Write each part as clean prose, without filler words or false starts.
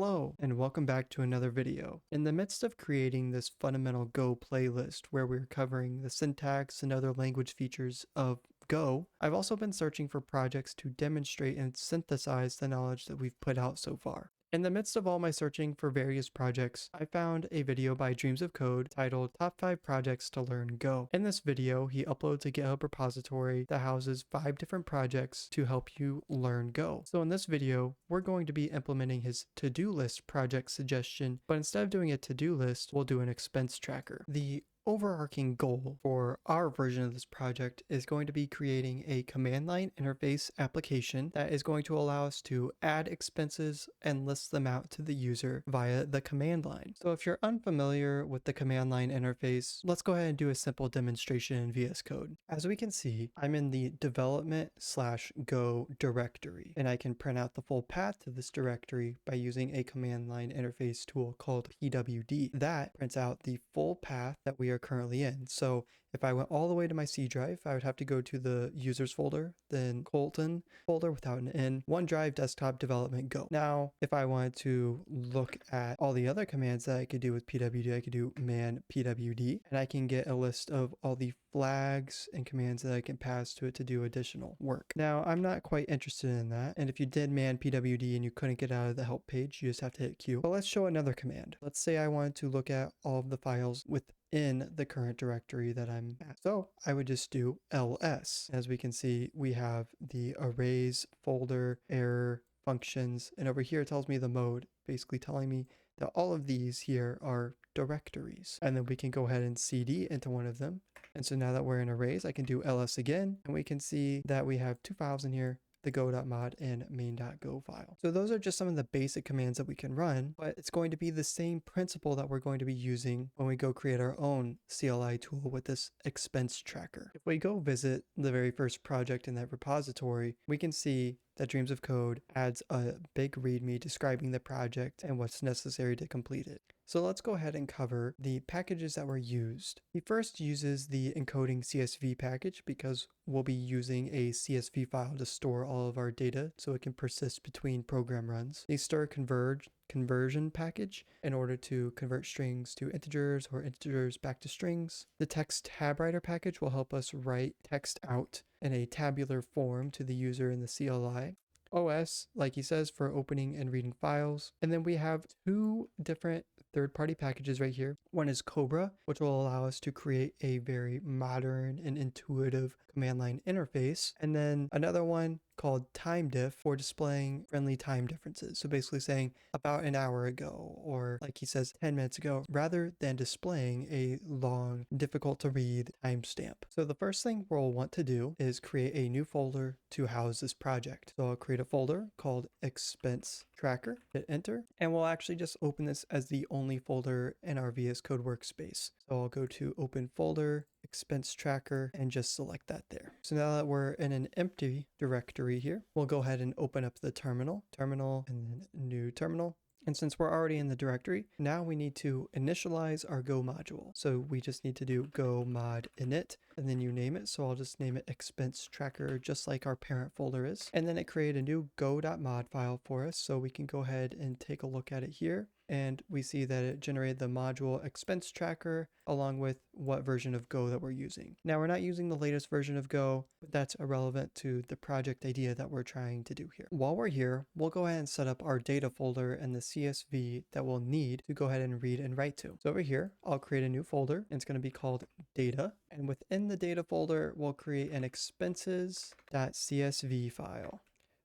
Hello, and welcome back to another video. In the midst of creating this fundamental Go playlist where we're covering the syntax and other language features of Go, I've also been searching for projects to demonstrate and synthesize the knowledge that we've put out so far. In the midst of all my searching for various projects, I found a video by Dreams of Code titled Top 5 Projects to Learn Go. In this video, he uploads a GitHub repository that houses 5 different projects to help you learn Go. So in this video, we're going to be implementing his to-do list project suggestion, but instead of doing a to-do list, we'll do an expense tracker. The overarching goal for our version of this project is going to be creating a command line interface application that is going to allow us to add expenses and list them out to the user via the command line. So if you're unfamiliar with the command line interface, let's go ahead and do a simple demonstration in VS Code. As we can see, I'm in the development/go directory, and I can print out the full path to this directory by using a command line interface tool called pwd. That prints out the full path that we are currently in. So if I went all the way to my C drive, I would have to go to the users folder, then Colton folder without an N, OneDrive, desktop, development, Go. Now, if I wanted to look at all the other commands that I could do with pwd, I could do man pwd, and I can get a list of all the flags and commands that I can pass to it to do additional work. Now, I'm not quite interested in that, and if you did man pwd and you couldn't get out of the help page, you just have to hit Q. But let's show another command. Let's say I wanted to look at all of the files within the current directory that I'm at. So I would just do ls. As we can see, we have the arrays folder, error, functions, and over here it tells me the mode, basically telling me that all of these here are directories. And then we can go ahead and cd into one of them. And so now that we're in arrays, I can do ls again, and we can see that we have 2 files in here, the go.mod and main.go file. So those are just some of the basic commands that we can run, but it's going to be the same principle that we're going to be using when we go create our own CLI tool with this expense tracker. If we go visit the very first project in that repository, we can see that Dreams of Code adds a big README describing the project and what's necessary to complete it. So let's go ahead and cover the packages that were used. He first uses the encoding CSV package because we'll be using a CSV file to store all of our data so it can persist between program runs. The stir conversion package in order to convert strings to integers or integers back to strings. The text tab writer package will help us write text out in a tabular form to the user in the CLI. OS, like he says, for opening and reading files. And then we have 2 different third-party packages right here. One is Cobra, which will allow us to create a very modern and intuitive command line interface. And then another one called timediff for displaying friendly time differences. So basically saying about an hour ago, or like he says 10 minutes ago, rather than displaying a long, difficult to read timestamp. So the first thing we'll want to do is create a new folder to house this project. So I'll create a folder called expense tracker, hit enter, and we'll actually just open this as the only folder in our VS Code workspace. So I'll go to open folder, expense tracker, and just select that there. So now that we're in an empty directory here, we'll go ahead and open up the terminal, and then new terminal. And since we're already in the directory, now we need to initialize our Go module. So we just need to do go mod init, and then you name it. So I'll just name it expense tracker, just like our parent folder is. And then it created a new go.mod file for us. So we can go ahead and take a look at it here. And we see that it generated the module expense tracker along with what version of Go that we're using. Now we're not using the latest version of Go, but that's irrelevant to the project idea that we're trying to do here. While we're here, we'll go ahead and set up our data folder and the CSV that we'll need to go ahead and read and write to. So over here, I'll create a new folder, and it's going to be called data. And within the data folder, we'll create an expenses.csv file.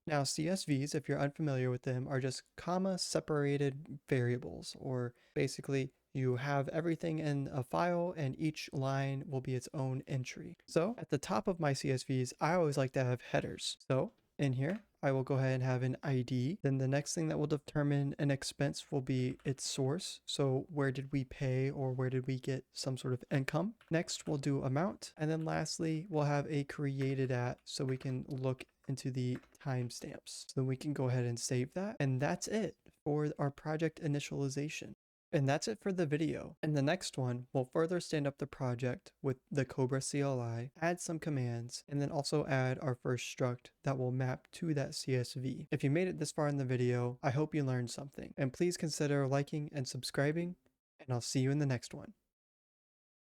Now, CSVs, if you're unfamiliar with them, are just comma separated variables, or basically you have everything in a file and each line will be its own entry. So at the top of my CSVs, I always like to have headers. So in here, I will go ahead and have an ID. Then the next thing that will determine an expense will be its source. So where did we pay or where did we get some sort of income? Next, we'll do amount. And then lastly, we'll have a created at so we can look into the timestamps. So then we can go ahead and save that. And that's it for our project initialization. And that's it for the video. In the next one, we'll further stand up the project with the Cobra CLI, add some commands, and then also add our first struct that will map to that CSV. If you made it this far in the video, I hope you learned something. And please consider liking and subscribing, and I'll see you in the next one.